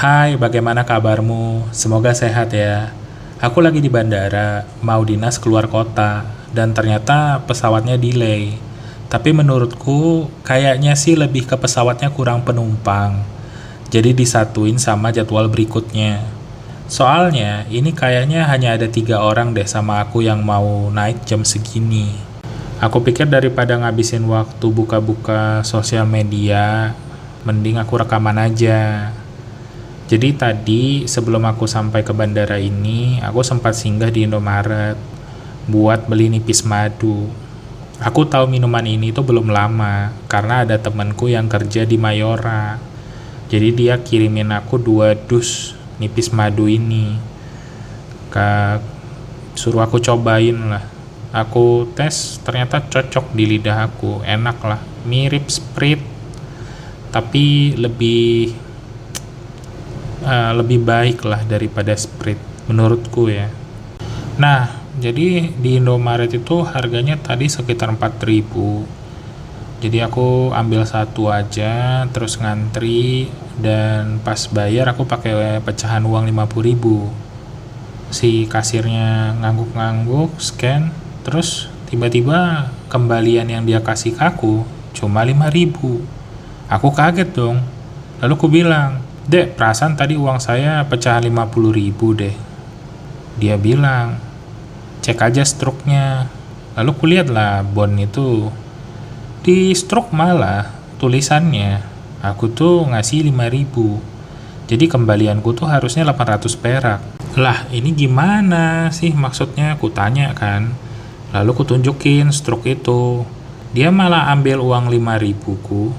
Hai, bagaimana kabarmu? Semoga sehat ya. Aku lagi di bandara, mau dinas keluar kota, dan ternyata pesawatnya delay. Tapi menurutku, kayaknya sih lebih ke pesawatnya kurang penumpang. Jadi disatuin sama jadwal berikutnya. Soalnya, ini kayaknya hanya ada 3 orang deh sama aku yang mau naik jam segini. Aku pikir daripada ngabisin waktu buka-buka sosial media, mending aku rekaman aja. Jadi tadi sebelum aku sampai ke bandara ini, aku sempat singgah di Indomaret buat beli nipis madu. Aku tahu minuman ini tuh belum lama karena ada temanku yang kerja di Mayora. Jadi dia kirimin aku 2 dus nipis madu ini. Kak, suruh aku cobain lah. Aku tes, ternyata cocok di lidah aku, enak lah. Mirip Sprite, tapi lebih baik lah daripada Sprite menurutku ya. Nah, jadi di Indomaret itu harganya tadi sekitar 4.000. Jadi aku ambil satu aja, terus ngantri, dan pas bayar aku pakai pecahan uang 50.000. Si kasirnya ngangguk-ngangguk, scan, terus tiba-tiba kembalian yang dia kasih ke aku cuma 5.000. Aku kaget dong. Lalu aku bilang, "Dek, perasaan tadi uang saya pecahan 50.000 deh." Dia bilang, "Cek aja struknya." Lalu kulihat lah bon itu. Di struk malah tulisannya, aku tuh ngasih 5.000. Jadi kembalianku tuh harusnya 800 perak. Lah, ini gimana sih maksudnya? Aku tanya kan. Lalu aku tunjukin struk itu. Dia malah ambil uang 5.000 ku.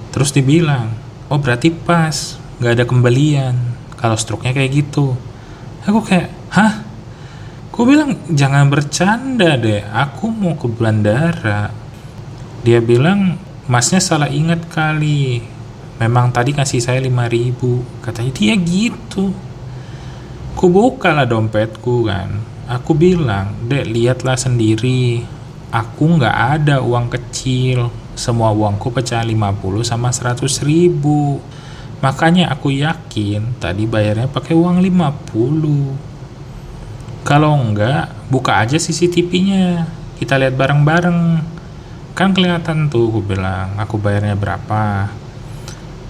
Terus dibilang, "Oh berarti pas, nggak ada kembalian kalau struknya kayak gitu." Aku kayak, "Hah?" Aku bilang, "Jangan bercanda deh, aku mau ke bandara." Dia bilang, "Masnya salah ingat kali, memang tadi kasih saya 5.000." Katanya dia gitu. Aku buka lah dompetku kan. Aku bilang, "Dek, lihatlah sendiri, aku nggak ada uang kecil. Semua uangku pecahan 50 sama 100.000. Makanya aku yakin tadi bayarnya pakai uang 50. Kalau enggak, buka aja CCTV-nya. Kita lihat bareng-bareng. Kan kelihatan tuh," aku bilang, "aku bayarnya berapa."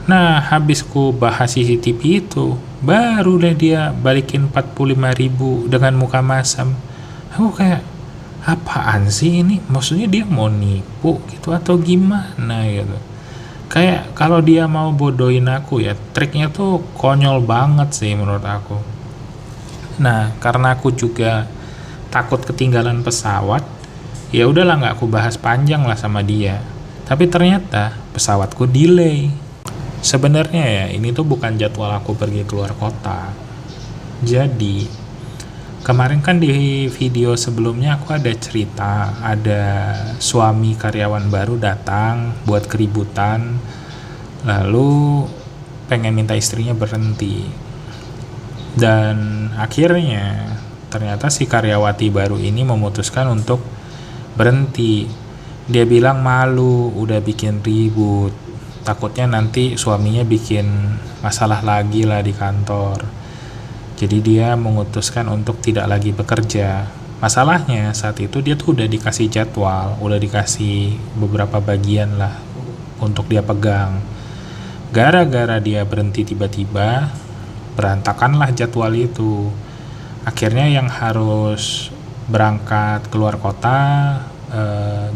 Nah, habis ku bahas CCTV itu, baru deh dia balikin 45.000 dengan muka masam. Aku kayak, apaan sih ini? Maksudnya dia mau nipu gitu atau gimana gitu. Kayak kalau dia mau bodohin aku ya, triknya tuh konyol banget sih menurut aku. Nah, karena aku juga takut ketinggalan pesawat, ya udahlah nggak aku bahas panjang lah sama dia. Tapi ternyata pesawatku delay. Sebenarnya ya, ini tuh bukan jadwal aku pergi keluar kota. Jadi, kemarin kan di video sebelumnya aku ada cerita, ada suami karyawan baru datang buat keributan, lalu pengen minta istrinya berhenti. Dan akhirnya, ternyata si karyawati baru ini memutuskan untuk berhenti. Dia bilang malu, udah bikin ribut. Takutnya nanti suaminya bikin masalah lagi lah di kantor. Jadi dia memutuskan untuk tidak lagi bekerja. Masalahnya saat itu dia tuh udah dikasih jadwal, udah dikasih beberapa bagian lah untuk dia pegang. Gara-gara dia berhenti tiba-tiba, berantakanlah jadwal itu. Akhirnya yang harus berangkat keluar kota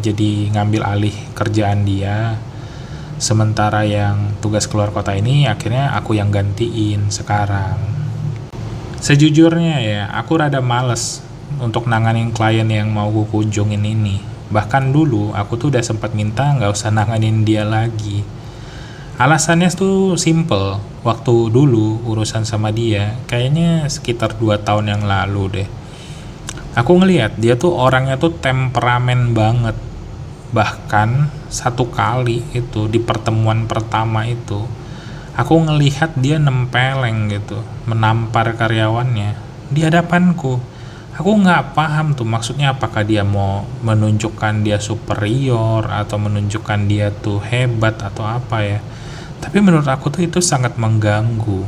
jadi ngambil alih kerjaan dia. Sementara yang tugas keluar kota ini akhirnya aku yang gantiin sekarang. Sejujurnya ya, aku rada males untuk nanganin klien yang mau ku kunjungin ini. Bahkan dulu aku tuh udah sempat minta nggak usah nanganin dia lagi. Alasannya tuh simple. Waktu dulu urusan sama dia, kayaknya sekitar 2 tahun yang lalu deh. Aku ngelihat dia tuh orangnya tuh temperamen banget. Bahkan satu kali itu di pertemuan pertama itu, aku ngelihat dia nempeleng gitu, menampar karyawannya di hadapanku. Aku nggak paham tuh maksudnya, apakah dia mau menunjukkan dia superior atau menunjukkan dia tuh hebat atau apa ya. Tapi menurut aku tuh itu sangat mengganggu.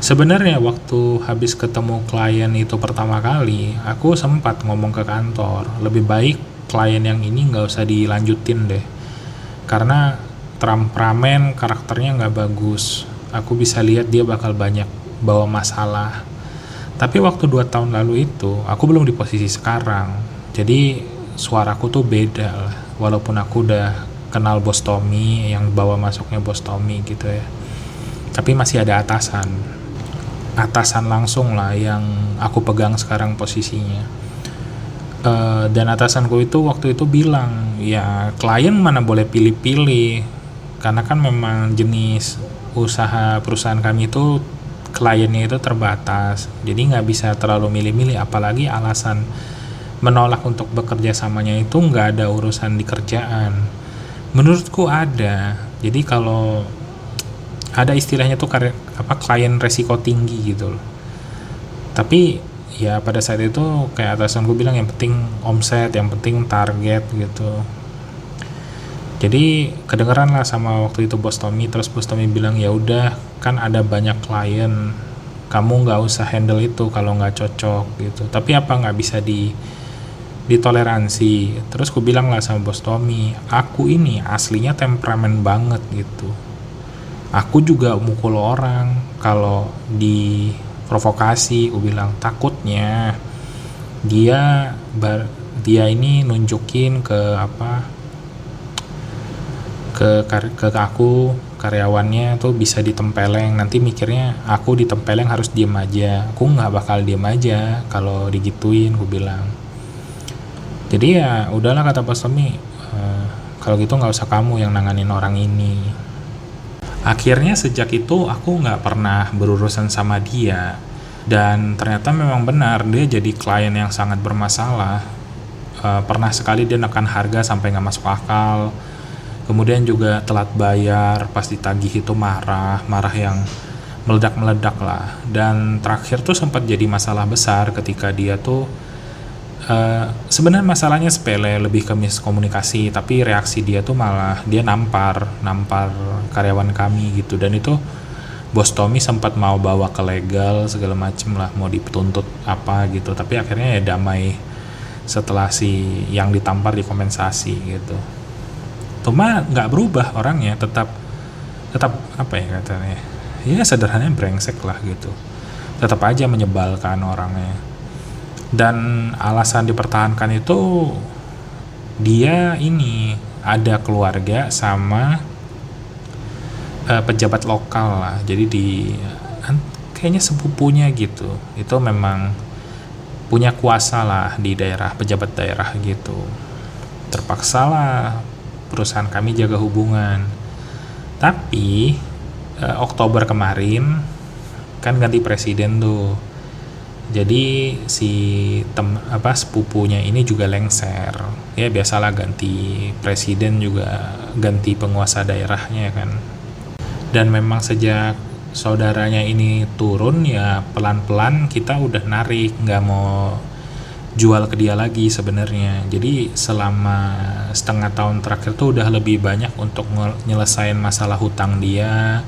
Sebenarnya waktu habis ketemu klien itu pertama kali, aku sempat ngomong ke kantor, lebih baik klien yang ini nggak usah dilanjutin deh. Karena temperamen karakternya nggak bagus. Aku bisa lihat dia bakal banyak bawa masalah. Tapi waktu 2 tahun lalu itu, aku belum di posisi sekarang. Jadi suaraku tuh beda lah. Walaupun aku udah kenal bos Tommy, yang bawa masuknya bos Tommy gitu ya. Tapi masih ada atasan langsung lah yang aku pegang sekarang posisinya. Dan atasanku itu waktu itu bilang, ya klien mana boleh pilih-pilih, karena kan memang jenis usaha perusahaan kami itu kliennya itu terbatas, jadi nggak bisa terlalu milih-milih, apalagi alasan menolak untuk bekerja samanya itu nggak ada urusan di kerjaan. Menurutku ada. Jadi kalau ada istilahnya tuh klien resiko tinggi gitu loh. Tapi ya pada saat itu kayak atasanku bilang yang penting omset, yang penting target gitu. Jadi kedengeran lah sama waktu itu bos Tommy. Terus bos Tommy bilang, ya udah kan ada banyak klien, kamu nggak usah handle itu kalau nggak cocok gitu. Tapi apa nggak bisa ditoleransi? Terus aku bilang lah sama bos Tommy, aku ini aslinya temperamen banget gitu. Aku juga mukul orang kalau diprovokasi. Aku bilang takutnya dia ini nunjukin ke aku karyawannya tuh bisa ditempeleng, nanti mikirnya aku ditempeleng harus diem aja. Aku nggak bakal diem aja kalau digituin, aku bilang. Jadi ya udahlah kata bos Tommy, kalau gitu nggak usah kamu yang nanganin orang ini. Akhirnya sejak itu aku nggak pernah berurusan sama dia, dan ternyata memang benar dia jadi klien yang sangat bermasalah. Pernah sekali dia nekan harga sampai nggak masuk akal. Kemudian juga telat bayar, pas ditagih itu marah yang meledak-meledak lah. Dan terakhir tuh sempat jadi masalah besar ketika dia tuh sebenarnya masalahnya sepele, lebih ke miskomunikasi, tapi reaksi dia tuh malah dia nampar karyawan kami gitu. Dan itu bos Tommy sempat mau bawa ke legal segala macem lah, mau dituntut apa gitu, tapi akhirnya ya damai setelah si yang ditampar dikompensasi gitu. Cuma nggak berubah orangnya, tetap apa ya katanya, ya sederhananya brengsek lah gitu, tetap aja menyebalkan orangnya. Dan alasan dipertahankan itu dia ini ada keluarga sama pejabat lokal lah, jadi kayaknya sepupunya gitu, itu memang punya kuasa lah di daerah, pejabat daerah gitu. Terpaksa lah perusahaan kami jaga hubungan. Tapi Oktober kemarin kan ganti presiden tuh, jadi si sepupunya ini juga lengser. Ya biasalah ganti presiden juga ganti penguasa daerahnya kan. Dan memang sejak saudaranya ini turun, ya pelan-pelan kita udah narik, nggak mau jual ke dia lagi sebenarnya. Jadi selama setengah tahun terakhir tuh udah lebih banyak untuk nyelesain masalah hutang dia,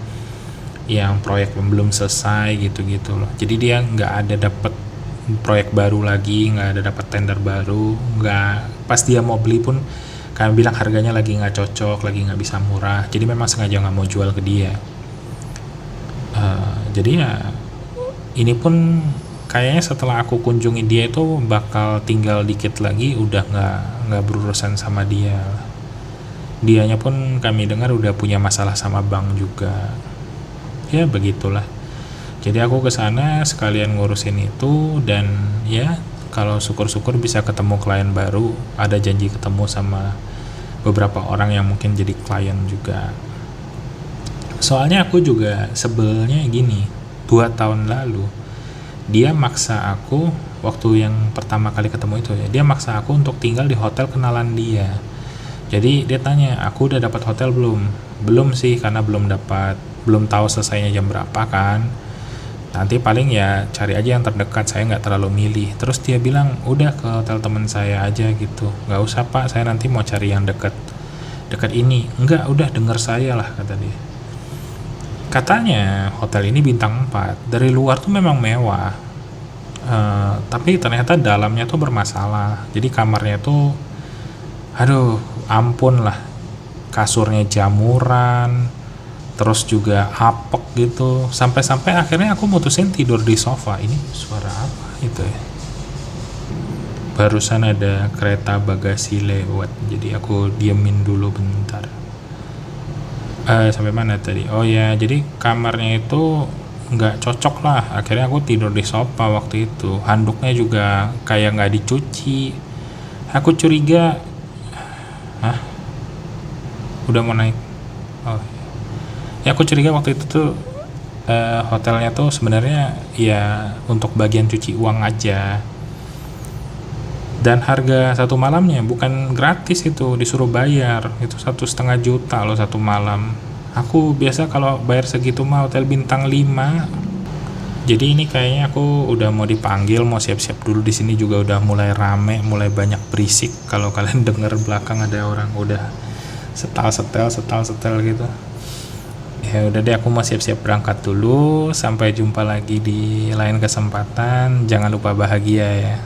yang proyek belum selesai gitu-gitu loh. Jadi dia nggak ada dapet proyek baru lagi, nggak ada dapet tender baru, nggak, pas dia mau beli pun kami bilang harganya lagi nggak cocok, lagi nggak bisa murah. Jadi memang sengaja nggak mau jual ke dia. Jadi ya ini pun kayaknya setelah aku kunjungi dia itu bakal tinggal dikit lagi udah nggak berurusan sama dia. Dianya pun kami dengar udah punya masalah sama bank juga. Ya begitulah. Jadi aku kesana sekalian ngurusin itu, dan ya kalau syukur-syukur bisa ketemu klien baru, ada janji ketemu sama beberapa orang yang mungkin jadi klien juga. Soalnya aku juga sebelnya gini, 2 tahun lalu dia maksa aku, waktu yang pertama kali ketemu itu ya, dia maksa aku untuk tinggal di hotel kenalan dia. Jadi dia tanya, aku udah dapat hotel belum sih, karena belum tahu selesainya jam berapa kan, nanti paling ya cari aja yang terdekat, saya nggak terlalu milih. Terus dia bilang udah ke hotel teman saya aja gitu, nggak usah pak, saya nanti mau cari yang dekat ini. Enggak, udah denger saya lah kata dia. Katanya hotel ini bintang 4. Dari luar tuh memang mewah. Tapi ternyata dalamnya tuh bermasalah. Jadi kamarnya tuh aduh, ampun lah. Kasurnya jamuran, terus juga apek gitu. Sampai-sampai akhirnya aku mutusin tidur di sofa. Ini suara apa itu ya? Barusan ada kereta bagasi lewat, jadi aku diemin dulu bentar. Sampai mana tadi? Oh ya, jadi kamarnya itu nggak cocok lah. Akhirnya aku tidur di sofa waktu itu. Handuknya juga kayak nggak dicuci. Aku curiga, hah? Udah mau naik? Oh, ya aku curiga waktu itu tuh hotelnya tuh sebenarnya ya untuk bagian cuci uang aja. Dan harga satu malamnya bukan gratis, itu disuruh bayar. Itu 1,5 juta loh satu malam. Aku biasa kalau bayar segitu mah hotel bintang 5. Jadi ini kayaknya aku udah mau dipanggil, mau siap-siap dulu. Di sini juga udah mulai rame, mulai banyak berisik. Kalau kalian denger belakang ada orang udah setel gitu. Ya udah deh, aku mau siap-siap berangkat dulu. Sampai jumpa lagi di lain kesempatan. Jangan lupa bahagia ya.